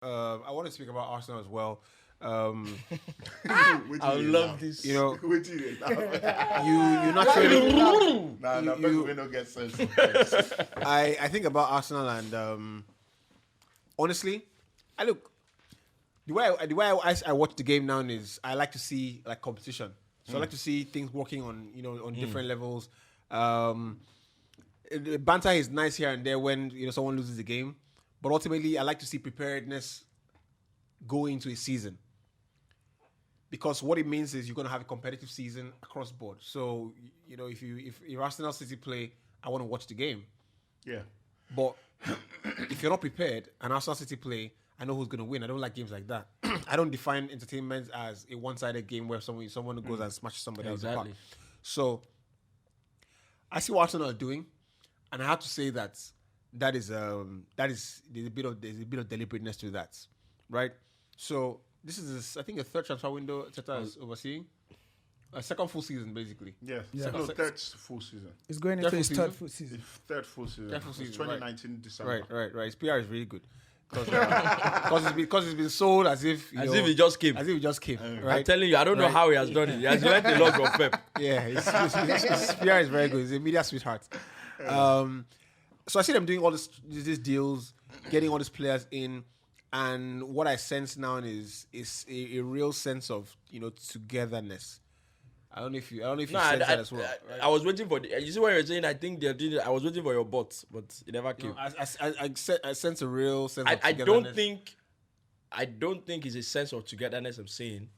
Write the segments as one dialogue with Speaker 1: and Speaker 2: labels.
Speaker 1: I want to speak about Arsenal as well. Um,
Speaker 2: I love this.
Speaker 1: you know,
Speaker 3: Wait till you
Speaker 1: you naturally.
Speaker 3: Nah, we don't get sense.
Speaker 1: I think about Arsenal and honestly, the way I watch the game now is I like to see like competition. So I like to see things working on on different levels. Banter is nice here and there when someone loses the game, but ultimately I like to see preparedness go into a season. Because what it means is you're going to have a competitive season across board. So, if Arsenal City play, I want to watch the game.
Speaker 3: Yeah.
Speaker 1: But if you're not prepared and Arsenal City play, I know who's going to win. I don't like games like that. I don't define entertainment as a one-sided game where someone goes and smashes somebody else apart. So, I see what Arsenal are doing, and I have to say that there's a bit of deliberateness to that, right? So. This is, I think, a third transfer window Arteta is overseeing. A second full season, basically.
Speaker 3: Yeah. Third full season.
Speaker 4: It's going into his third full season.
Speaker 3: Third full season.
Speaker 1: Third full season.
Speaker 3: 2019 December.
Speaker 1: Right. His PR is really good. Because it's been sold as if
Speaker 2: he just came.
Speaker 1: As if he just came. Right?
Speaker 2: I'm telling you, I don't know how he has done it. He has learned a lot from Pep.
Speaker 1: Yeah, his PR is very good. He's a media sweetheart. So I see them doing all these deals, getting all these players in. And what I sense now is a real sense of togetherness. I don't know if you sense that as well.
Speaker 2: I was waiting for you see what you're saying. I think they're doing. I was waiting for your but it never came.
Speaker 1: I sense a real sense of
Speaker 2: I
Speaker 1: togetherness.
Speaker 2: I don't think it's a sense of togetherness. I'm saying,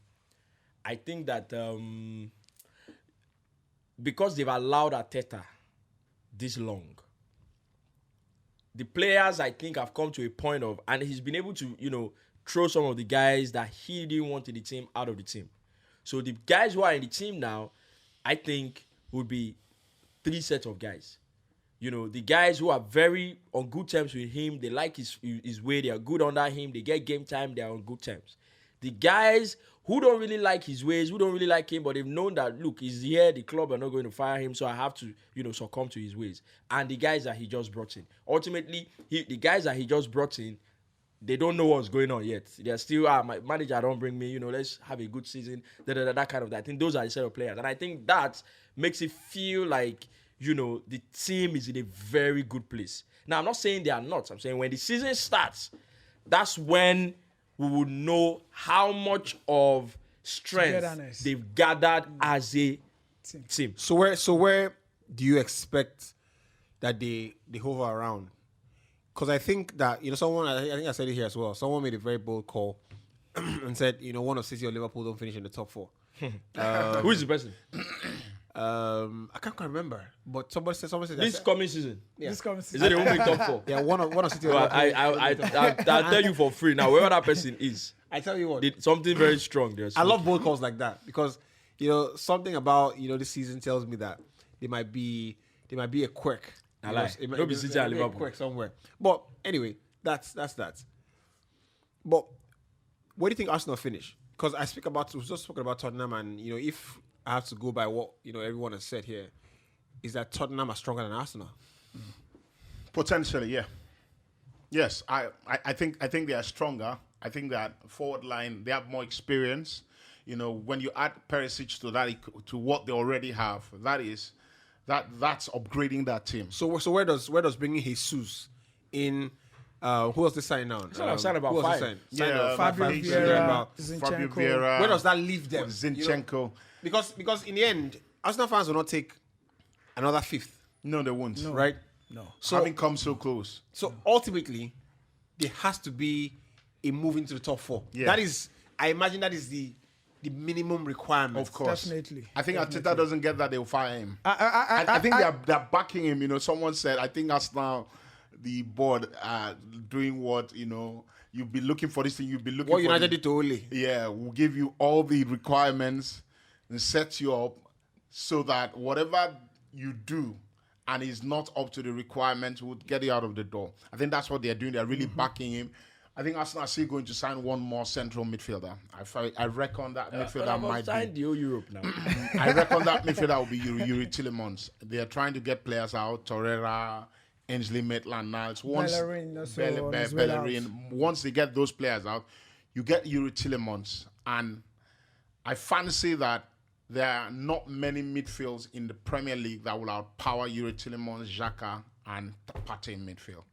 Speaker 2: I think that because they've allowed Arteta this long. The players, I think, have come to a point of, and he's been able to, throw some of the guys that he didn't want in the team out of the team. So the guys who are in the team now, I think, would be 3 sets of guys. The guys who are very on good terms with him, they like his way, they are good under him, they get game time, they are on good terms. The guys who don't really like his ways, who don't really like him, but they've known that, look, he's here, the club are not going to fire him, so I have to, succumb to his ways. And the guys that he just brought in. Ultimately, the guys that he just brought in, they don't know what's going on yet. They're still, my manager don't bring me, let's have a good season, that kind of that. I think those are the set of players. And I think that makes it feel like, the team is in a very good place. Now, I'm not saying they are not. I'm saying when the season starts, that's when we would know how much of strength they've gathered as a team.
Speaker 1: So where do you expect that they hover around? Because I think that someone, I think I said it here as well. Someone made a very bold call and said one of City or Liverpool don't finish in the top 4.
Speaker 2: Who is the person?
Speaker 1: I can't quite remember, but someone said
Speaker 2: this coming season.
Speaker 1: Yeah.
Speaker 4: This comes
Speaker 2: Is it the only top 4?
Speaker 1: Yeah, one of City. Or
Speaker 2: I'll tell you for free now. Whoever that person is,
Speaker 1: I tell you what,
Speaker 2: something very strong there.
Speaker 1: I love bold calls like that because something about this season tells me that there might be a quirk.
Speaker 2: I like. It'll be City and Liverpool.
Speaker 1: Quirk somewhere. But anyway, that's that. But where do you think Arsenal finish? Because we just spoken about Tottenham, and if I have to go by what everyone has said here, is that Tottenham are stronger than Arsenal?
Speaker 3: Potentially, yeah. Yes, I think they are stronger. I think that forward line, they have more experience. When you add Perisic to that, to what they already have, that's upgrading that team.
Speaker 1: So where does bringing Jesus in? Who else they sign now?
Speaker 2: I'm saying about 5.
Speaker 4: Fabio Vieira, Zinchenko.
Speaker 1: Where does that leave them?
Speaker 3: Zinchenko.
Speaker 1: Because in the end, Arsenal fans will not take another 5th.
Speaker 3: No, they won't.
Speaker 4: No.
Speaker 1: Right?
Speaker 4: No.
Speaker 1: So
Speaker 3: having come so close.
Speaker 1: So ultimately, there has to be a move into the top 4.
Speaker 3: Yeah.
Speaker 1: That is, I imagine that is the minimum requirement.
Speaker 3: Of course.
Speaker 4: Definitely.
Speaker 3: I think Arteta doesn't get that, they'll fire him.
Speaker 4: I
Speaker 3: think they're backing him. Someone said, I think Arsenal, the board, doing what, you'll be looking for this thing, you'll be looking
Speaker 1: what
Speaker 3: for
Speaker 1: United did to Ole.
Speaker 3: Yeah, we'll give you all the requirements and set you up so that whatever you do and is not up to the requirements would get you out of the door. I think that's what they're doing. They're really backing him. I think Arsenal are still going to sign one more central midfielder. I reckon that midfielder might
Speaker 2: signed the whole Europe now.
Speaker 3: I reckon that midfielder will be Yuri Tillemans. They are trying to get players out. Torreira, Ainsley Maitland-Niles. Once
Speaker 4: Bellerin also on his way out.
Speaker 3: Bellerin, once they get those players out, you get Yuri Tillemans. And I fancy that there are not many midfields in the Premier League that will outpower Yuri Tillemans, Xhaka, and Partey in midfield.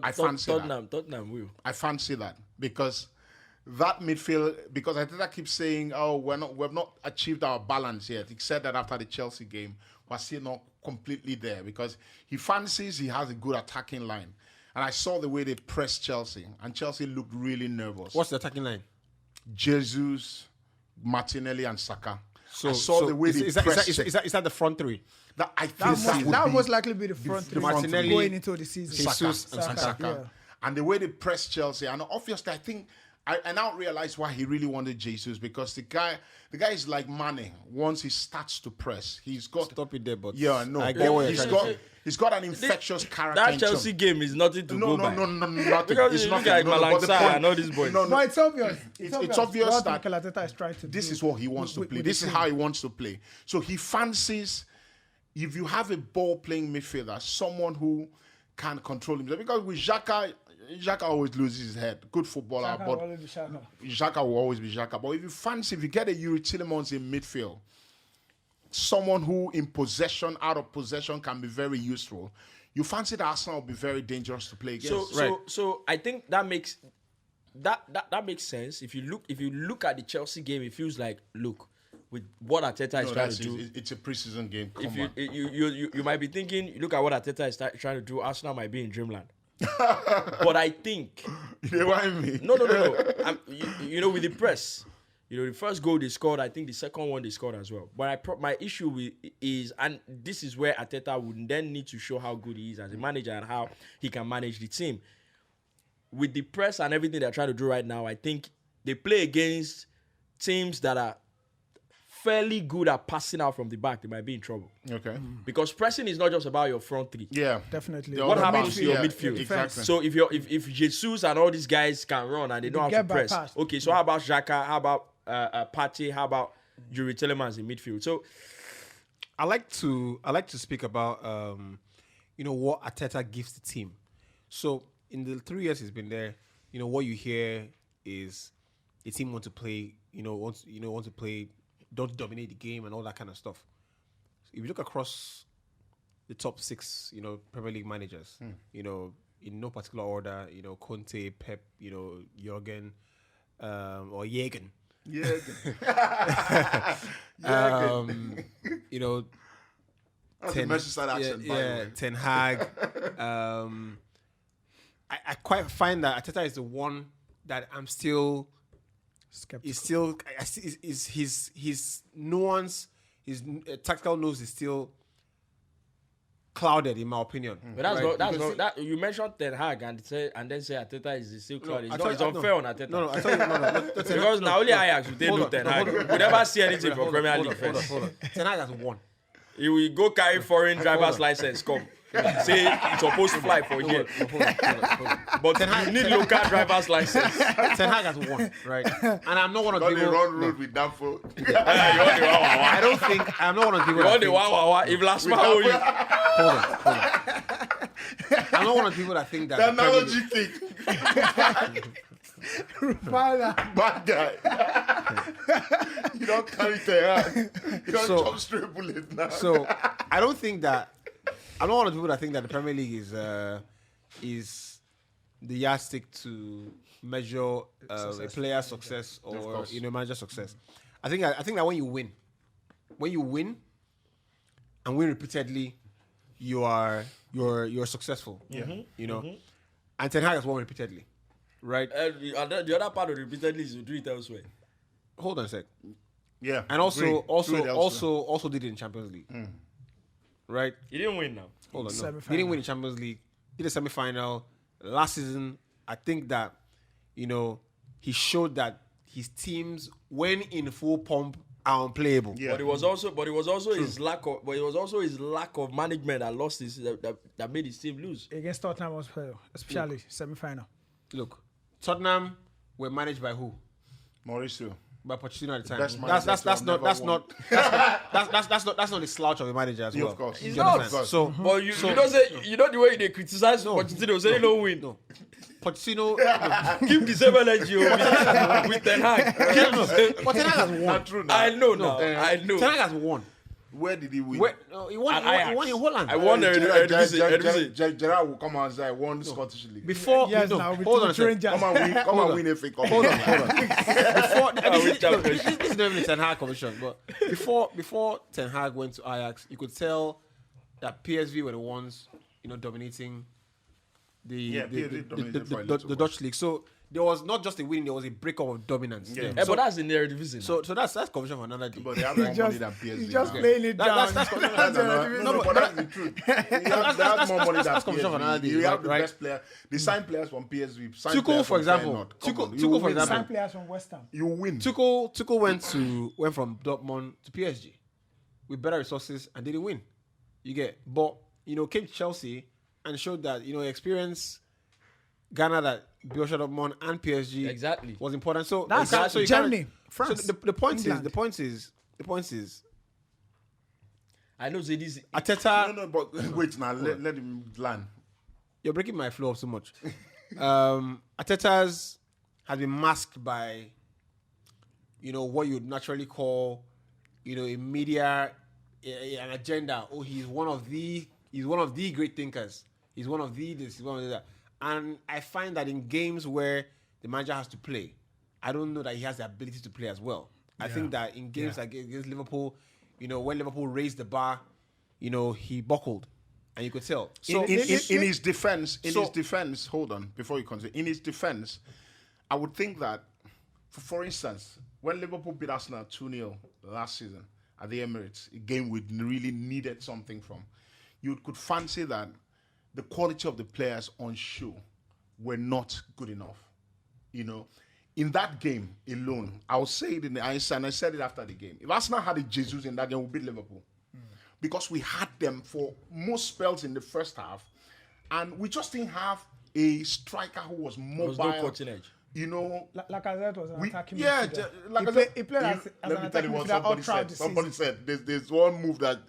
Speaker 3: I fancy that.
Speaker 2: Tottenham will.
Speaker 3: I fancy that because that midfield, because Arteta keeps saying, "Oh, we've not achieved our balance yet." He said that after the Chelsea game, we're still not completely there because he fancies he has a good attacking line. And I saw the way they pressed Chelsea, and Chelsea looked really nervous.
Speaker 1: What's the attacking line?
Speaker 3: Jesus, Martinelli, and Saka.
Speaker 1: So,
Speaker 3: I saw the way they pressed.
Speaker 1: Is that the front three?
Speaker 4: That would most likely be the front three
Speaker 1: Martinelli,
Speaker 4: going into the season.
Speaker 1: Jesus and
Speaker 3: Saka.
Speaker 4: Yeah.
Speaker 3: And the way they pressed Chelsea, and obviously I think I now realize why he really wanted Jesus, because the guy is like Mane. Once he starts to press, he's got
Speaker 1: Stop it there, but
Speaker 3: yeah, no,
Speaker 1: I get what you're trying to say.
Speaker 3: he's got an infectious character.
Speaker 2: That Chelsea game is nothing to go by.
Speaker 3: No, nothing.
Speaker 2: Because
Speaker 3: It's
Speaker 2: you look
Speaker 3: nothing.
Speaker 2: at
Speaker 3: But the
Speaker 2: Malangsa
Speaker 3: point-
Speaker 2: and all these boys.
Speaker 3: No,
Speaker 4: No, it's obvious.
Speaker 3: It's obvious
Speaker 4: what
Speaker 3: that
Speaker 4: Mikel Arteta is trying to
Speaker 3: this
Speaker 4: do
Speaker 3: is what he wants to
Speaker 4: with
Speaker 3: play.
Speaker 4: the
Speaker 3: This is
Speaker 4: team.
Speaker 3: how he wants to play. So he fancies, if you have a ball-playing midfielder, someone who can control himself. Because with Xhaka always loses his head. Good footballer,
Speaker 4: Xhaka
Speaker 3: but
Speaker 4: will always be Xhaka.
Speaker 3: Xhaka will always be Xhaka. But if you get a Yuri Tillemans in midfield, someone who in possession, out of possession, can be very useful, you fancy that Arsenal will be very dangerous to play against.
Speaker 2: So I think that makes sense. If you look at the Chelsea game, it feels like, look, with what Arteta is trying to do.
Speaker 3: It's a preseason game. Come
Speaker 2: If
Speaker 3: on.
Speaker 2: you might be thinking, look at what Arteta is trying to do. Arsenal might be in dreamland. But I think
Speaker 3: You know what I mean?
Speaker 2: no. You know, with the press, you know, the first goal they scored, I think the second one they scored as well. But my issue is, and this is where Arteta would then need to show how good he is as a manager and how he can manage the team. With the press and everything they're trying to do right now, I think they play against teams that are fairly good at passing out from the back. They might be in trouble.
Speaker 3: Okay.
Speaker 2: Because pressing is not just about your front three.
Speaker 3: Yeah.
Speaker 4: Definitely.
Speaker 3: The
Speaker 2: What
Speaker 3: other
Speaker 2: happens to your
Speaker 3: yeah,
Speaker 2: midfield?
Speaker 3: Exactly.
Speaker 2: So if Jesus and all these guys can run and they know how to
Speaker 4: get
Speaker 2: press,
Speaker 4: bypassed.
Speaker 2: okay. So how about Xhaka? How about Partey? How about Yuri Tillemans in midfield? So
Speaker 1: I like to speak about what Arteta gives the team. So in the 3 years he's been there, what you hear is the team want to play, want to play, don't dominate the game and all that kind of stuff. So if you look across the top 6, Premier League managers, in no particular order, Conte, Pep, Jurgen, or Jürgen.
Speaker 3: Yeah. That's a Merseyside accent, by the way.
Speaker 1: Ten Hag. I quite find that Arteta is the one that I'm still
Speaker 4: Skeptical.
Speaker 1: is still is his nuance, his tactical nose is still clouded in my opinion.
Speaker 2: but that's
Speaker 1: right?
Speaker 2: not
Speaker 1: Because
Speaker 2: that you mentioned Ten Hag and then say Arteta is still clouded.
Speaker 1: I thought-
Speaker 2: It's unfair on Arteta.
Speaker 1: No, I tell you, no.
Speaker 2: Because now only Ajax would they know Ten Hag. We never see anything from Premier League first.
Speaker 1: Hold on. Ten Hag has won.
Speaker 2: He will go carry foreign driver's license. Come. Say it's supposed to fly for a year.
Speaker 1: Hold on.
Speaker 2: But you need local driver's license.
Speaker 1: Ten Hag has won, right? And I'm not one of the
Speaker 3: Got the
Speaker 1: people.
Speaker 3: wrong road with that foot.
Speaker 1: I don't think I'm not one of the people.
Speaker 2: You
Speaker 1: that
Speaker 2: want the
Speaker 1: think-
Speaker 2: wow. If last man hold you.
Speaker 1: Hold on. I'm not one of the people that think that.
Speaker 3: The
Speaker 1: the Premier
Speaker 3: analogy
Speaker 1: League-
Speaker 3: thing.
Speaker 4: Father.
Speaker 3: Bad guy. You don't carry the hand. You don't jump straight bullet now.
Speaker 1: So I don't think that. I'm not one of the people that think that the Premier League is the yardstick to measure a player's success or manager's success. I think that when you win, and win repeatedly, you're successful. Yeah. And Ten Hag has won repeatedly, right?
Speaker 2: The other part of repeatedly is to do it elsewhere.
Speaker 1: Hold on a sec.
Speaker 3: Yeah.
Speaker 1: And also
Speaker 3: Do it elsewhere.
Speaker 1: did it in Champions League, right?
Speaker 2: He didn't win now.
Speaker 1: Hold on, no.
Speaker 4: Semi-final.
Speaker 1: He didn't win the Champions League. Did a semi-final last season. I think that he showed that his teams, when in full pump, are unplayable.
Speaker 3: Yeah.
Speaker 2: But it was also his lack of management that lost his that made his team lose.
Speaker 4: Against Tottenham was especially semi-final.
Speaker 1: Look, Tottenham were managed by who?
Speaker 3: Mauricio.
Speaker 1: by Pochettino at the time.
Speaker 3: Best
Speaker 1: That's
Speaker 3: manager to have
Speaker 1: that's
Speaker 3: never
Speaker 1: not that's not the slouch of a manager as
Speaker 3: Yeah,
Speaker 1: well.
Speaker 3: of course.
Speaker 2: He's
Speaker 1: You
Speaker 2: not.
Speaker 1: understand?
Speaker 3: course.
Speaker 1: So
Speaker 2: But you don't say, you know the way they criticize Pochettino, say he don't win.
Speaker 1: no, Pochettino.
Speaker 2: Keep the same energy with Ten Hag. Keep the same.
Speaker 1: But Ten Hag has won.
Speaker 3: Not true now.
Speaker 2: I know now. I know.
Speaker 1: Ten Hag has won.
Speaker 3: Where did he win?
Speaker 1: Where, no, he won.
Speaker 2: At
Speaker 1: He won
Speaker 2: Ajax.
Speaker 1: in Holland.
Speaker 2: I won the Eredivisie.
Speaker 3: Gerard will come and say, I won the Scottish League.
Speaker 1: Before
Speaker 4: Yes,
Speaker 1: no,
Speaker 4: now with
Speaker 1: hold on a
Speaker 4: two
Speaker 1: second.
Speaker 4: Rangers.
Speaker 3: Come and win FA Cup.
Speaker 1: Hold on. Before
Speaker 2: which championship?
Speaker 1: this is not even a Ten Hag commission, but before Ten Hag went to Ajax, you could tell that PSV were the ones, dominating
Speaker 3: PSV dominated for a
Speaker 1: the
Speaker 3: little
Speaker 1: Dutch league. So there was not just a win, there was a breakup of dominance.
Speaker 3: Yeah.
Speaker 2: But that's in the Eredivisie.
Speaker 1: So that's commission for another day.
Speaker 3: But they have more money
Speaker 4: Just,
Speaker 3: than PSG.
Speaker 4: he's just
Speaker 3: now.
Speaker 4: playing it down.
Speaker 1: That's
Speaker 3: No, but that's the truth. They have more money than
Speaker 1: that's commission for another
Speaker 3: PSG.
Speaker 1: day,
Speaker 3: You have the
Speaker 1: right?
Speaker 3: best player. They sign players from PSV. Sign
Speaker 1: Tuchel,
Speaker 3: players
Speaker 1: for
Speaker 3: from
Speaker 1: example.
Speaker 3: Feyenoord. Come on,
Speaker 1: Tuchel,
Speaker 3: you
Speaker 1: for
Speaker 3: win.
Speaker 1: example.
Speaker 4: Some players from West Ham.
Speaker 3: You win.
Speaker 1: Tuchel went from Dortmund to PSG with better resources and didn't win. You get, but came to Chelsea and showed that experience Ghana that Borussia Dortmund and PSG
Speaker 2: Exactly.
Speaker 1: was important. So
Speaker 4: That's
Speaker 1: you can't- you can't-
Speaker 4: Germany, France,
Speaker 1: So the point
Speaker 4: England.
Speaker 1: is
Speaker 2: I know this.
Speaker 1: Arteta.
Speaker 3: No, but wait now. Let him land.
Speaker 1: You're breaking my flow up so much. Arteta's has been masked by, what you'd naturally call, a media, an agenda. Oh, he's one of the great thinkers. He's one of the this. He's one of the that. And I find that in games where the manager has to play, I don't know that he has the ability to play as well. I think that in games like against Liverpool, when Liverpool raised the bar, he buckled. And you could tell. So
Speaker 3: in his defense, hold on, before you continue. In his defense, I would think that, for instance, when Liverpool beat Arsenal 2-0 last season at the Emirates, a game we really needed something from, you could fancy that the quality of the players on show were not good enough. In that game alone, I'll say it and I said it after the game. If Arsenal had a Jesus in that game, we beat Liverpool. Because we had them for most spells in the first half, and we just didn't have a striker who was mobile.
Speaker 2: There was no cutting edge.
Speaker 4: Lacazette was an attacking
Speaker 3: Yeah,
Speaker 4: midfielder. He played as an
Speaker 3: let me tell
Speaker 4: attacking
Speaker 3: you what
Speaker 4: midfielder all
Speaker 3: somebody
Speaker 4: throughout
Speaker 3: said.
Speaker 4: the
Speaker 3: Somebody
Speaker 4: season.
Speaker 3: said there's one move that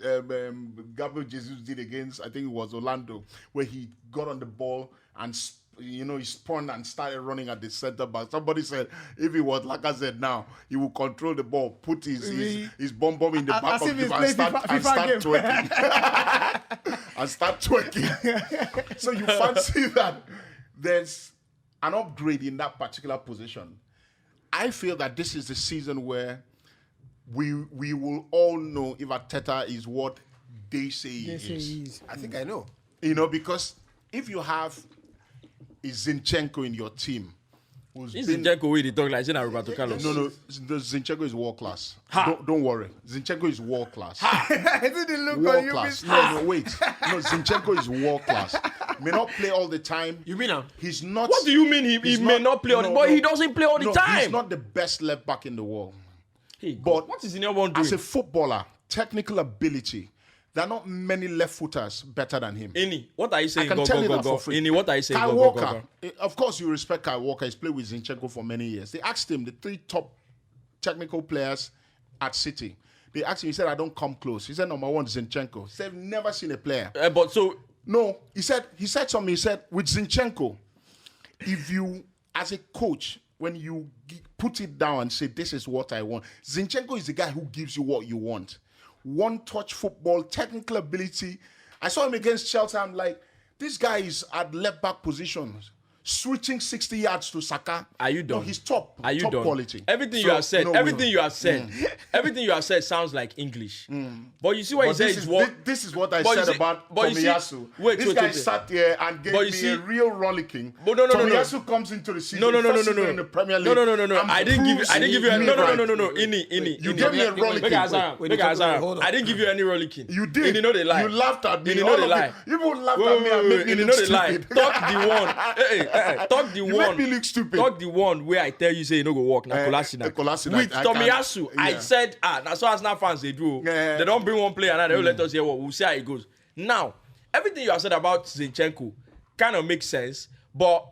Speaker 3: Gabriel Jesus did against, I think it was Orlando, where he got on the ball and he spun and started running at the center back. Somebody said if he was Lacazette now, he would control the ball, put his bomb in the back
Speaker 4: As
Speaker 3: of
Speaker 4: if
Speaker 3: the
Speaker 4: he's
Speaker 3: ball and
Speaker 4: playing FIFA
Speaker 3: twerking. And start twerking. So you fancy that there's an upgrade in that particular position. I feel that this is the season where we will all know if Arteta is what they say he is.
Speaker 1: I think I know.
Speaker 3: Because if you have a Zinchenko in your team, who's
Speaker 2: This
Speaker 3: been...
Speaker 2: is Zinchenko way they talk like saying Roberto Carlos.
Speaker 3: No, the Zinchenko is world class. Don't worry. Zinchenko is world class.
Speaker 4: I didn't look
Speaker 3: World
Speaker 4: on you,
Speaker 3: class.
Speaker 4: Mr.
Speaker 3: No, wait. No, Zinchenko is world class. May not play all the time.
Speaker 1: You mean him?
Speaker 3: He's not.
Speaker 2: What do you mean he
Speaker 3: he's
Speaker 2: may not play all the but he doesn't play all the time?
Speaker 3: He's not the best left back in the world.
Speaker 2: Hey,
Speaker 3: But
Speaker 2: what is in your one doing?
Speaker 3: As a footballer, technical ability, there are not many left footers better than him.
Speaker 2: Ini, what are you saying?
Speaker 3: I can tell you that for free.
Speaker 2: Ini, what are you saying?
Speaker 3: Kyle
Speaker 2: Go, go, go,
Speaker 3: Walker,
Speaker 2: go.
Speaker 3: of course you respect Kyle Walker. He's played with Zinchenko for many years. They asked him, the 3 top technical players at City. They asked him, he said, I don't come close. He said, number 1, Zinchenko. He said, never seen a player.
Speaker 2: But so
Speaker 3: No, he said something. He said, with Zinchenko, if you, as a coach, when you put it down and say, this is what I want, Zinchenko is the guy who gives you what you want. One-touch football, technical ability. I saw him against Chelsea. I'm like, this guy is at left-back positions, switching 60 yards to Saka.
Speaker 2: Are you done?
Speaker 3: No, he's top.
Speaker 2: Are you
Speaker 3: top
Speaker 2: done?
Speaker 3: quality.
Speaker 2: Everything
Speaker 3: So,
Speaker 2: you have said,
Speaker 3: no,
Speaker 2: everything you have said, everything you have said sounds like English. But you see what he
Speaker 3: But
Speaker 2: said is what.
Speaker 3: this is what I
Speaker 2: But you
Speaker 3: said
Speaker 2: see-
Speaker 3: about
Speaker 2: but you see-
Speaker 3: Tomiyasu.
Speaker 2: wait,
Speaker 3: This
Speaker 2: wait,
Speaker 3: guy
Speaker 2: wait.
Speaker 3: sat here and gave
Speaker 2: But
Speaker 3: me
Speaker 2: you see-
Speaker 3: a real rollicking.
Speaker 2: But no.
Speaker 3: Tomiyasu comes into the season.
Speaker 2: No.
Speaker 3: first season in the Premier League.
Speaker 2: No.
Speaker 3: and
Speaker 2: I didn't give you. I didn't give you.
Speaker 3: proves
Speaker 2: No.
Speaker 3: me right.
Speaker 2: Ini.
Speaker 3: You gave me a rollicking.
Speaker 2: Make Azara.
Speaker 1: Wait,
Speaker 2: Make Azara.
Speaker 1: hold on.
Speaker 2: I didn't give you any rollicking.
Speaker 3: You did.
Speaker 2: Ini know they lie.
Speaker 3: You laughed at me.
Speaker 2: Ini know
Speaker 3: All
Speaker 2: they
Speaker 3: of
Speaker 2: lie.
Speaker 3: You people laughed at me and made me
Speaker 2: Ini
Speaker 3: look
Speaker 2: know they lie.
Speaker 3: stupid.
Speaker 2: Talk the one. Hey. Talk the
Speaker 3: You
Speaker 2: one.
Speaker 3: made me look stupid.
Speaker 2: Talk the one where I tell you say you no go work. Now Kolasinac.
Speaker 3: Kolasinac,
Speaker 2: With
Speaker 3: I
Speaker 2: Tomiyasu,
Speaker 3: can't-
Speaker 2: I
Speaker 3: yeah.
Speaker 2: said that's what Arsenal fans they do.
Speaker 3: Yeah.
Speaker 2: They don't bring one player and they will let us hear what we'll see how it goes. Now, everything you have said about Zinchenko kind of makes sense, but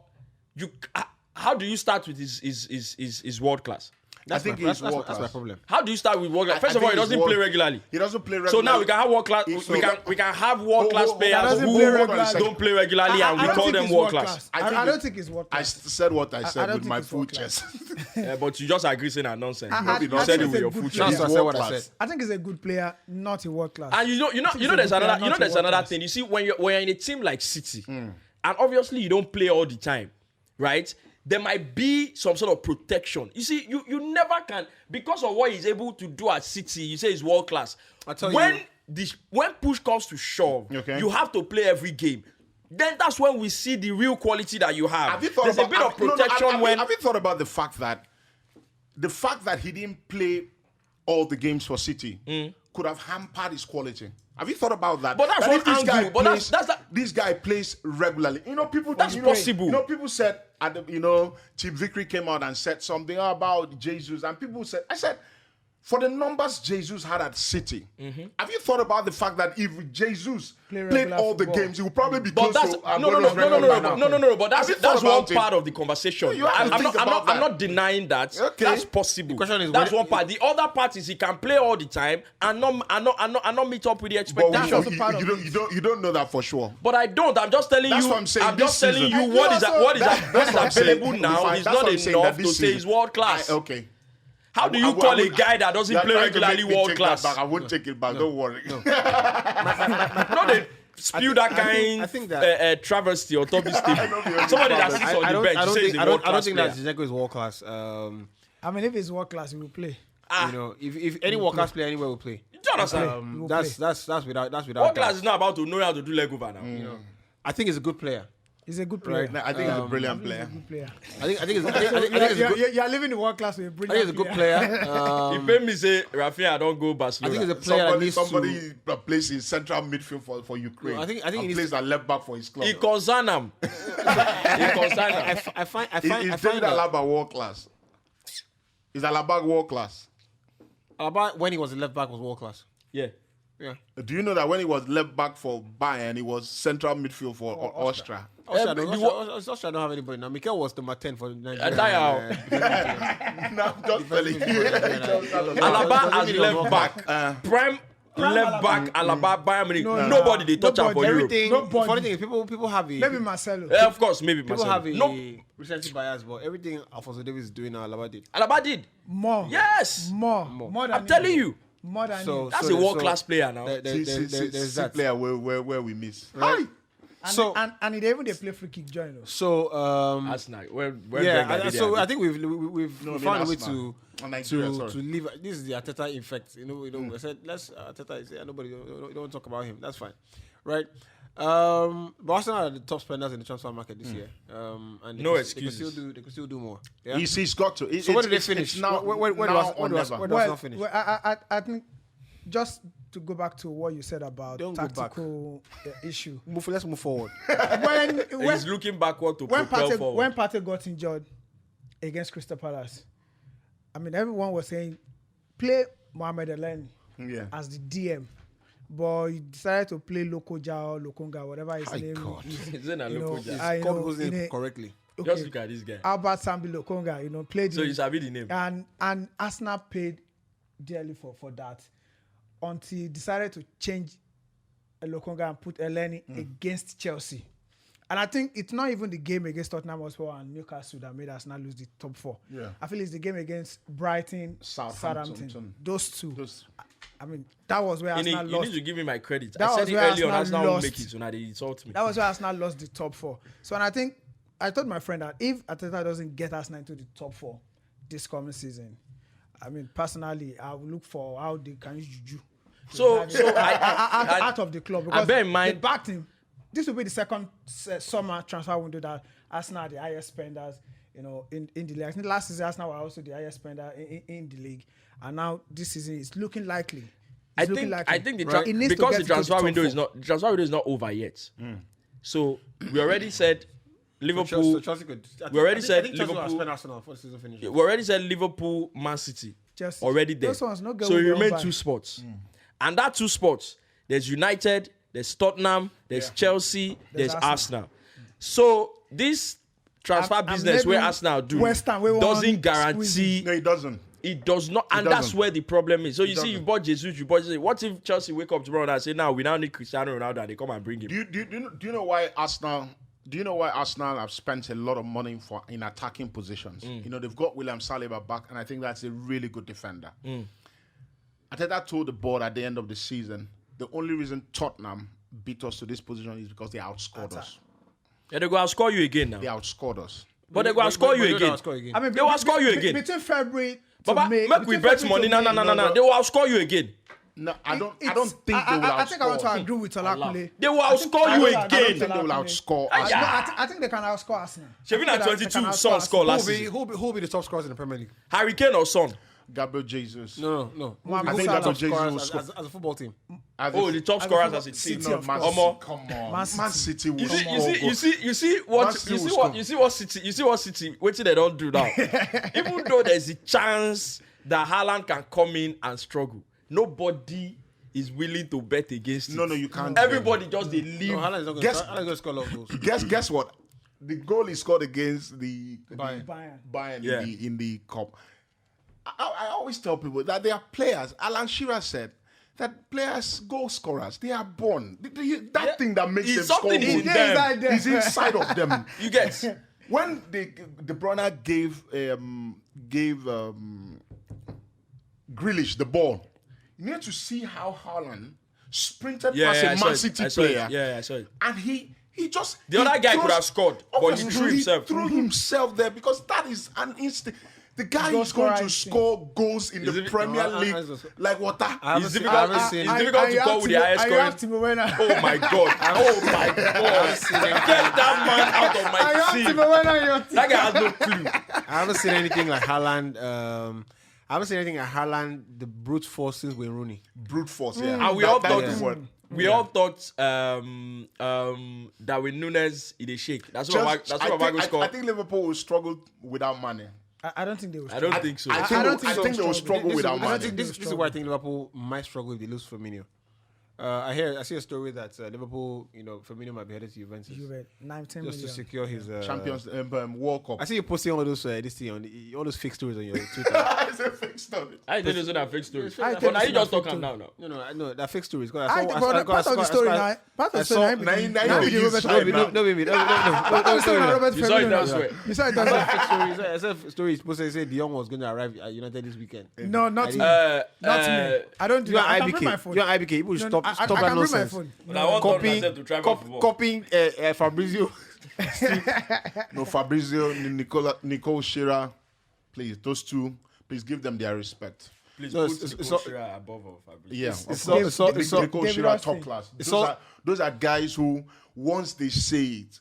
Speaker 2: how do you start with his world class?
Speaker 3: I think he's world
Speaker 1: that's my
Speaker 3: class.
Speaker 1: problem.
Speaker 2: How do you start with world class? First
Speaker 3: I
Speaker 2: of all, he
Speaker 3: think
Speaker 2: doesn't
Speaker 3: he's
Speaker 2: play
Speaker 3: world-
Speaker 2: regularly.
Speaker 3: He doesn't play
Speaker 2: So
Speaker 3: regularly.
Speaker 2: now we can have world class. We can have world class players
Speaker 4: doesn't
Speaker 2: who
Speaker 4: play regularly.
Speaker 2: don't play regularly, and we
Speaker 4: I don't
Speaker 2: call
Speaker 4: think
Speaker 2: them
Speaker 4: he's
Speaker 2: world class.
Speaker 4: I don't think it's world
Speaker 3: I
Speaker 4: class.
Speaker 3: said what I said
Speaker 4: don't
Speaker 3: with
Speaker 4: think
Speaker 3: my
Speaker 4: it's
Speaker 3: full
Speaker 4: world class.
Speaker 3: chest.
Speaker 2: But you just agree saying that nonsense.
Speaker 4: I
Speaker 2: You
Speaker 4: think
Speaker 2: said it
Speaker 4: it's
Speaker 2: with
Speaker 4: a
Speaker 2: your
Speaker 4: good
Speaker 2: full
Speaker 4: player.
Speaker 2: chest.
Speaker 1: That's
Speaker 3: He's
Speaker 1: what I said. What I
Speaker 3: world-class.
Speaker 1: said.
Speaker 4: I think he's a good player, not a world class.
Speaker 2: And you know,
Speaker 4: he's a
Speaker 2: there's
Speaker 4: good player,
Speaker 2: another,
Speaker 4: not a
Speaker 2: there's
Speaker 4: world
Speaker 2: another
Speaker 4: class.
Speaker 2: thing. You see, when you're in a team like City, and obviously you don't play all the time, right? There might be some sort of protection. You see, you never can, because of what he's able to do at City. You say he's world class.
Speaker 1: I tell
Speaker 2: when
Speaker 1: you-
Speaker 2: when push comes to shove,
Speaker 3: Okay.
Speaker 2: you have to play every game. Then that's when we see the real quality that you have.
Speaker 3: Have you thought
Speaker 2: There's
Speaker 3: about,
Speaker 2: a bit of
Speaker 3: no, no,
Speaker 2: protection when.
Speaker 3: have you thought about the fact that he didn't play all the games for City could have hampered his quality? Have you thought about that?
Speaker 2: But that's
Speaker 3: that
Speaker 2: one
Speaker 3: if this
Speaker 2: angle,
Speaker 3: guy
Speaker 2: but
Speaker 3: plays,
Speaker 2: that's
Speaker 3: this guy plays regularly. You know, people.
Speaker 2: That's
Speaker 3: you know,
Speaker 2: possible.
Speaker 3: You know, people said, Team Vickery came out and said something about Jesus, and people said, I said, for the numbers Jesus had at City, have you thought about the fact that if Jesus played
Speaker 4: regular
Speaker 3: all the
Speaker 4: football.
Speaker 3: games, he would probably be
Speaker 2: But
Speaker 3: close
Speaker 2: that's
Speaker 3: to
Speaker 2: no. But
Speaker 3: Have you
Speaker 2: that's
Speaker 3: thought
Speaker 2: one
Speaker 3: about it?
Speaker 2: part of the conversation.
Speaker 3: You have to
Speaker 2: I'm
Speaker 3: think
Speaker 2: not,
Speaker 3: about that.
Speaker 2: I'm not denying that.
Speaker 3: Okay.
Speaker 2: That's possible.
Speaker 1: The question is
Speaker 2: that's
Speaker 1: when-
Speaker 2: one part. The other part is he can play all the time and not meet up with the
Speaker 3: But
Speaker 2: expectations.
Speaker 4: also part of
Speaker 3: you don't know that for sure.
Speaker 2: But I don't. I'm just telling
Speaker 3: That's
Speaker 2: you.
Speaker 3: what I'm saying.
Speaker 2: I'm
Speaker 3: This
Speaker 2: just telling
Speaker 3: season-
Speaker 2: you
Speaker 3: And
Speaker 2: what
Speaker 3: you
Speaker 2: is
Speaker 3: also-
Speaker 2: what is
Speaker 3: that's what I'm saying.
Speaker 2: available now
Speaker 3: Fine,
Speaker 2: is
Speaker 3: that's
Speaker 2: not
Speaker 3: what I'm saying, that
Speaker 2: enough to
Speaker 3: this
Speaker 2: say he's
Speaker 3: season-
Speaker 2: world class.
Speaker 3: Okay.
Speaker 2: How do you call a guy that doesn't play regularly world class?
Speaker 3: I won't take it back. Don't worry.
Speaker 2: No, they spew that kind
Speaker 1: I think that-
Speaker 2: travesty on top of this team.
Speaker 3: you're
Speaker 2: Somebody that
Speaker 3: right.
Speaker 2: sits on the bench says he's a
Speaker 1: I
Speaker 2: world
Speaker 1: don't
Speaker 2: class
Speaker 1: think
Speaker 2: player.
Speaker 1: that Zinchenko is world class.
Speaker 4: I mean, if it's world class, he will play.
Speaker 1: You know, if any world class player anywhere will play.
Speaker 2: Do you understand?
Speaker 4: He will
Speaker 1: That's
Speaker 4: play.
Speaker 1: without
Speaker 2: World
Speaker 1: doubt.
Speaker 2: class is not about to know how to do leg over now. You know.
Speaker 1: I think he's a good player.
Speaker 4: He's a good player.
Speaker 3: I think he's a brilliant
Speaker 4: He's a
Speaker 3: player.
Speaker 4: good player.
Speaker 1: I think it's a good.
Speaker 4: You're living the world class with a
Speaker 1: I think
Speaker 4: brilliant
Speaker 1: he's a good player.
Speaker 2: If me say Rafinha don't go
Speaker 1: I
Speaker 2: Barcelona.
Speaker 1: think he's a player that needs
Speaker 3: Somebody
Speaker 1: to.
Speaker 3: plays in central midfield for Ukraine.
Speaker 1: No, I think he
Speaker 3: and
Speaker 1: needs
Speaker 3: plays
Speaker 1: to-
Speaker 3: at left back for his club.
Speaker 2: He concern him. He concern him.
Speaker 1: I find
Speaker 3: Is
Speaker 1: that
Speaker 3: David Alaba world class? Is Alaba world class?
Speaker 1: Alaba when he was a left back was world class.
Speaker 2: Yeah.
Speaker 1: Yeah.
Speaker 3: Do you know that when he was left back for Bayern, he was central midfield for Austria?
Speaker 1: Austria don't have anybody now. Mikel was number 10 for Nigeria.
Speaker 3: No, I'm just telling you.
Speaker 2: Alaba as left back. Prime left back. Alaba Bayern Munich.
Speaker 4: No,
Speaker 2: Nobody they touch him
Speaker 4: nobody.
Speaker 2: for Europe.
Speaker 1: Everything.
Speaker 4: Nobody.
Speaker 1: Funny thing is, people have a
Speaker 4: Maybe Marcelo.
Speaker 2: Yeah, of course, maybe
Speaker 1: people
Speaker 2: Marcelo.
Speaker 1: have a
Speaker 2: No,
Speaker 1: recency bias, but everything Alfonso Davies is doing now, Alaba did.
Speaker 2: Alaba did.
Speaker 4: More.
Speaker 2: Yes.
Speaker 4: More than
Speaker 2: I'm telling
Speaker 4: him.
Speaker 2: you.
Speaker 4: More than
Speaker 1: So
Speaker 4: him.
Speaker 2: That's a world-class player now.
Speaker 1: There's that.
Speaker 3: player where we miss.
Speaker 1: Right.
Speaker 4: And,
Speaker 1: So-
Speaker 4: and even they play free kick join us.
Speaker 1: So
Speaker 2: Arsenal. When
Speaker 1: yeah,
Speaker 2: Wenger did
Speaker 1: so
Speaker 2: it,
Speaker 1: I think we've
Speaker 3: No,
Speaker 1: found a way
Speaker 3: Arsenal.
Speaker 1: to
Speaker 3: On Nigeria, sorry.
Speaker 1: leave. This is the Arteta effect. I said let's Arteta. Nobody don't talk about him. That's fine, right? But Arsenal are the top spenders in the transfer market this year. And
Speaker 2: No
Speaker 1: they
Speaker 2: excuses.
Speaker 1: can still do more. Yeah.
Speaker 3: He's got to.
Speaker 1: So where do they finish?
Speaker 3: It's now,
Speaker 1: Where do
Speaker 3: now
Speaker 1: Arsenal
Speaker 3: or never.
Speaker 1: where do Arsenal finish?
Speaker 4: I think just to go back to what you said about
Speaker 1: Don't go back.
Speaker 4: tactical issue.
Speaker 1: Let's move forward.
Speaker 4: when
Speaker 2: He's looking backward to propel forward.
Speaker 4: when Partey got injured against Crystal Palace, I mean everyone was saying play Mohamed Elneny
Speaker 3: Yeah.
Speaker 4: as the DM, but he decided to play Lokonga or Lokonga, whatever his
Speaker 1: My
Speaker 4: name
Speaker 1: God.
Speaker 4: is.
Speaker 2: Is it a
Speaker 4: You know,
Speaker 2: Lokonga?
Speaker 4: I
Speaker 1: Call
Speaker 4: know,
Speaker 1: people's
Speaker 4: in
Speaker 1: name
Speaker 4: a-
Speaker 1: correctly.
Speaker 2: Just
Speaker 4: okay,
Speaker 2: look at this guy.
Speaker 4: Albert Sambi Lokonga, played
Speaker 2: So
Speaker 4: him.
Speaker 2: you sabi the name.
Speaker 4: And Arsenal paid dearly for that until he decided to change Lokonga and put Elneny against Chelsea. And I think it's not even the game against Tottenham Hotspur and Newcastle that made Arsenal lose the top four.
Speaker 3: Yeah.
Speaker 4: I feel it's the game against Brighton,
Speaker 3: Southampton.
Speaker 4: Southampton. Those two.
Speaker 3: Those-
Speaker 4: I mean, that was where
Speaker 2: You
Speaker 4: Arsenal
Speaker 2: need
Speaker 4: lost.
Speaker 2: to give me my credit.
Speaker 4: That
Speaker 2: I said
Speaker 4: was
Speaker 2: it
Speaker 4: where
Speaker 2: early on.
Speaker 4: Arsenal
Speaker 2: Arsenal will
Speaker 4: lost.
Speaker 2: make it, so now they insult me.
Speaker 4: That was where Arsenal lost the top four. So, and I think I told my friend that if Arteta doesn't get Arsenal into the top four this coming season, I mean, personally, I will look for how they can use Juju. Out of the club, because
Speaker 2: bear in mind-
Speaker 4: they backed him. This will be the second summer transfer window that Arsenal are the highest spenders, in the league. I think last season Arsenal were also the highest spender in the league, and now this season it's looking likely.
Speaker 2: I
Speaker 4: It's looking
Speaker 2: think
Speaker 4: likely.
Speaker 2: the
Speaker 4: It needs to
Speaker 2: because
Speaker 4: get
Speaker 2: the
Speaker 4: into
Speaker 2: transfer
Speaker 4: top
Speaker 2: window
Speaker 4: four.
Speaker 2: is not over yet. So we already said Liverpool.
Speaker 1: So Chelsea could.
Speaker 2: We already said
Speaker 1: I think Chelsea will
Speaker 2: Liverpool-
Speaker 1: spend Arsenal before the season finishes.
Speaker 2: We already said Liverpool, Man City,
Speaker 4: Chelsea.
Speaker 2: already there.
Speaker 4: Those ones no go
Speaker 2: So
Speaker 4: with
Speaker 2: you
Speaker 4: their
Speaker 2: remain
Speaker 4: own
Speaker 2: 2
Speaker 4: bag.
Speaker 2: spots, and that 2 spots, there's United, there's Tottenham, there's Chelsea, there's Arsenal. So this transfer
Speaker 4: And
Speaker 2: business
Speaker 4: maybe
Speaker 2: where Arsenal do
Speaker 4: West Ham, we want
Speaker 2: doesn't
Speaker 4: squeeze
Speaker 2: guarantee.
Speaker 3: No, it doesn't.
Speaker 2: It does not, and that's
Speaker 3: doesn't.
Speaker 2: where the problem is. So you see,
Speaker 3: doesn't.
Speaker 2: you bought Jesus, you bought Jesus. What if Chelsea wake up tomorrow and say, "Now we now need Cristiano Ronaldo," and they come and bring him?
Speaker 3: Do you know why Arsenal? Do you know why Arsenal have spent a lot of money in attacking positions? You know, they've got William Saliba back, and I think that's a really good defender. Arteta told the board at the end of the season, the only reason Tottenham beat us to this position is because they outscored us.
Speaker 2: Yeah, they go outscore you again now.
Speaker 3: They outscored us.
Speaker 2: But they go outscore you again.
Speaker 4: I mean,
Speaker 2: They will outscore you again.
Speaker 4: Between February to
Speaker 2: Baba,
Speaker 4: May.
Speaker 2: make we bet money. No. They will outscore you again.
Speaker 3: No, I don't think they will outscore.
Speaker 4: I think I want to agree with Olakule.
Speaker 2: They will outscore you
Speaker 3: I don't
Speaker 2: again.
Speaker 3: think they will outscore
Speaker 2: Ah,
Speaker 3: us.
Speaker 2: yeah.
Speaker 4: No, I think they can outscore Arsenal.
Speaker 2: Shevin at
Speaker 4: I think they
Speaker 2: 22,
Speaker 4: can
Speaker 2: Son
Speaker 4: outscore
Speaker 2: score
Speaker 4: Arsenal.
Speaker 2: last season.
Speaker 1: Who will be the top scorers in the Premier League?
Speaker 2: Harry Kane or Son?
Speaker 3: Gabriel Jesus.
Speaker 1: No.
Speaker 4: Mohamed
Speaker 1: Who will be
Speaker 4: Salah.
Speaker 1: the top
Speaker 3: Jesus will
Speaker 1: scorers
Speaker 3: score.
Speaker 1: as a football team?
Speaker 2: Oh, the top scorers as a
Speaker 4: City,
Speaker 2: team.
Speaker 4: of
Speaker 3: Man
Speaker 4: course.
Speaker 2: Omo.
Speaker 3: Come on.
Speaker 4: Man
Speaker 3: Man
Speaker 4: City.
Speaker 3: City will
Speaker 2: You
Speaker 3: score.
Speaker 2: see what City, what they don't do now. Even though there's a chance that Haaland can come in and struggle, nobody is willing to bet against it.
Speaker 3: No, you can't.
Speaker 2: Everybody just they leave.
Speaker 1: No, Haaland is not
Speaker 3: Guess-
Speaker 1: going to score a lot of goals.
Speaker 3: Guess what? The goal he scored against the
Speaker 1: Bayern.
Speaker 3: Bayern
Speaker 2: Yeah.
Speaker 3: in the cup. I always tell people that they are players. Alan Shearer said that players, goal scorers, they are born. That thing that makes
Speaker 2: It's
Speaker 3: them score
Speaker 2: something
Speaker 3: goals
Speaker 2: in them.
Speaker 3: is inside of them.
Speaker 2: You get
Speaker 3: When De Bruyne gave Grealish the ball, you need to see how Haaland sprinted past a Man City player.
Speaker 2: Yeah, I saw it.
Speaker 3: And he just
Speaker 2: The other guy could have scored, but he
Speaker 3: Obviously,
Speaker 2: threw himself.
Speaker 3: threw himself there because that is an instinct. The guy
Speaker 4: Goal
Speaker 3: is going
Speaker 4: scorer
Speaker 3: to
Speaker 4: instinct.
Speaker 3: score goals in the
Speaker 2: it-
Speaker 3: Premier
Speaker 1: No, I-
Speaker 3: League like water.
Speaker 2: It's difficult to call with the highest
Speaker 4: I
Speaker 2: scoring.
Speaker 4: have Timo Werner.
Speaker 2: Oh my god! Oh my god! Get that man out of
Speaker 4: I
Speaker 2: my
Speaker 4: have
Speaker 2: team.
Speaker 4: Timo Werner in your team.
Speaker 2: That guy has no clue.
Speaker 1: I haven't seen anything like Haaland. I haven't seen anything like Haaland, the brute force since Wayne Rooney.
Speaker 3: Brute force, yeah.
Speaker 2: And we all
Speaker 3: That
Speaker 2: thought
Speaker 3: is the word.
Speaker 2: we all thought that with Nunes in a shake. That's what Babago
Speaker 3: I
Speaker 2: scored.
Speaker 3: think Liverpool will struggle without money.
Speaker 4: I don't think they will.
Speaker 2: I don't think so.
Speaker 3: I
Speaker 4: don't
Speaker 3: think
Speaker 4: think
Speaker 3: they will struggle
Speaker 1: This-
Speaker 3: without
Speaker 1: this-
Speaker 3: money.
Speaker 1: This is why I think Liverpool might struggle if they lose Firmino. I see a story that Liverpool, Firmino might be headed to Juventus
Speaker 4: You read 19
Speaker 1: just to
Speaker 4: million.
Speaker 1: secure his
Speaker 3: Champions World Cup.
Speaker 1: I see you posting all of those this thing on all those fake stories on your Twitter.
Speaker 3: It's a fixed on it.
Speaker 2: I didn't know that fake story.
Speaker 4: I
Speaker 2: But
Speaker 4: tell
Speaker 2: now
Speaker 4: you
Speaker 2: you just
Speaker 4: something
Speaker 2: talk him
Speaker 4: too.
Speaker 2: now.
Speaker 1: No, they're fake stories. Part
Speaker 4: of the story now. Part of the story now.
Speaker 3: Now you
Speaker 4: Robert
Speaker 3: use
Speaker 4: Firmino.
Speaker 3: right now.
Speaker 4: Part of the story now, Robert
Speaker 2: You saw it
Speaker 4: Firmino.
Speaker 2: elsewhere.
Speaker 4: You saw it elsewhere.
Speaker 1: Fake stories. I said stories supposed to say De Jong was going to arrive at United this weekend.
Speaker 4: No, not me.
Speaker 1: I
Speaker 4: Not me. I don't do
Speaker 1: You
Speaker 4: that. I
Speaker 1: are
Speaker 4: can bring my
Speaker 1: IBK.
Speaker 4: phone.
Speaker 1: You are IBK. People
Speaker 4: No,
Speaker 1: should
Speaker 4: no,
Speaker 1: stop
Speaker 4: I
Speaker 1: that
Speaker 4: can bring my
Speaker 1: nonsense.
Speaker 4: phone.
Speaker 2: But I want
Speaker 1: Copying,
Speaker 2: myself to travel football.
Speaker 1: copying Fabrizio.
Speaker 3: No, Fabrizio, Nicole Shearer, please, those two, please give them their respect.
Speaker 2: Please
Speaker 1: No,
Speaker 2: put
Speaker 1: it's-
Speaker 2: Nicole
Speaker 1: it's-
Speaker 2: Shearer above of Fabrizio.
Speaker 3: Yeah,
Speaker 1: It's
Speaker 3: of
Speaker 1: so-
Speaker 3: course.
Speaker 1: it's so- it's so-
Speaker 3: Nicole
Speaker 4: David
Speaker 3: Shearer,
Speaker 4: Austin.
Speaker 3: top class.
Speaker 1: It's
Speaker 3: Those are guys who, once they say it,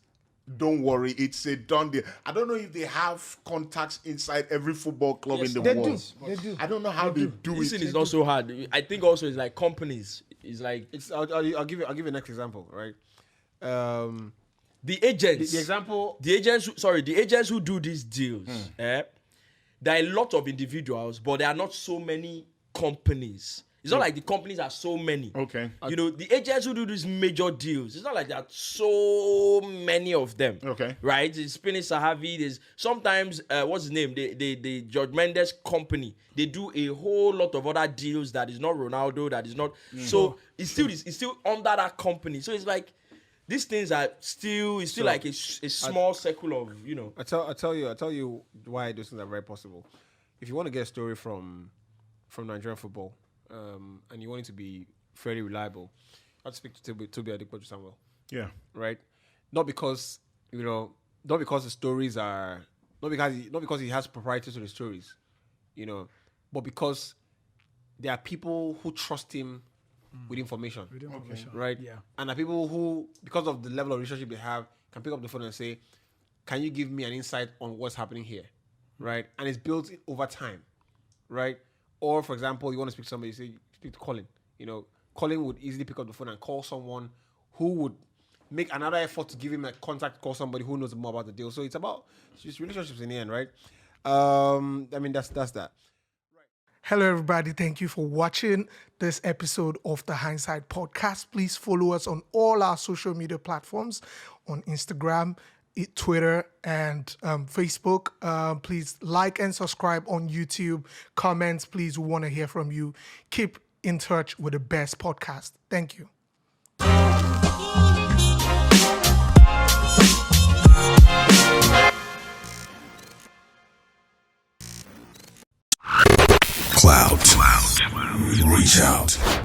Speaker 3: don't worry, it's a done deal. I don't know if they have contacts inside every football club
Speaker 2: Yes,
Speaker 3: in the
Speaker 4: They
Speaker 3: world.
Speaker 4: do. They do.
Speaker 3: I don't know how they do
Speaker 2: Listen,
Speaker 3: it.
Speaker 2: it's not so hard. I think also it's like companies. It's like
Speaker 1: I'll give you a next example, right?
Speaker 2: the agents.
Speaker 1: The example.
Speaker 2: The agents who do these deals, there are a lot of individuals, but there are not so many companies. It's not like the companies are so many.
Speaker 3: Okay.
Speaker 2: The agents who do these major deals, it's not like there are so many of them.
Speaker 3: Okay.
Speaker 2: Right? There's Spinach Sahavi, there's sometimes, what's his name? The George Mendes company. They do a whole lot of other deals that is not Ronaldo, that is not. So it's still under that company. So it's like, these things are still, it's still like a small circle of,
Speaker 1: I tell you why those things are very possible. If you want to get a story from Nigerian football, and you want it to be fairly reliable, you have to speak to Toby Adepoju Samuel,
Speaker 3: Yeah.
Speaker 1: right? Not because the stories are not because he has proprietary to the stories, but because there are people who trust him with information. Right?
Speaker 4: Yeah.
Speaker 1: And there are people who, because of the level of relationship they have, can pick up the phone and say, can you give me an insight on what's happening here? Right? And it's built over time. Right? Or, for example, you want to speak to somebody, you say, speak to Colin. Colin would easily pick up the phone and call someone who would make another effort to give him a contact, call somebody who knows more about the deal. So it's about just relationships in the end, right? That's that.
Speaker 5: Hello, everybody. Thank you for watching this episode of the Hindsight Podcast. Please follow us on all our social media platforms on Instagram Twitter and Facebook. Please like and subscribe on YouTube. Comments, please. We want to hear from you. Keep in touch with the best podcast. Thank you.
Speaker 6: Cloud. Reach out.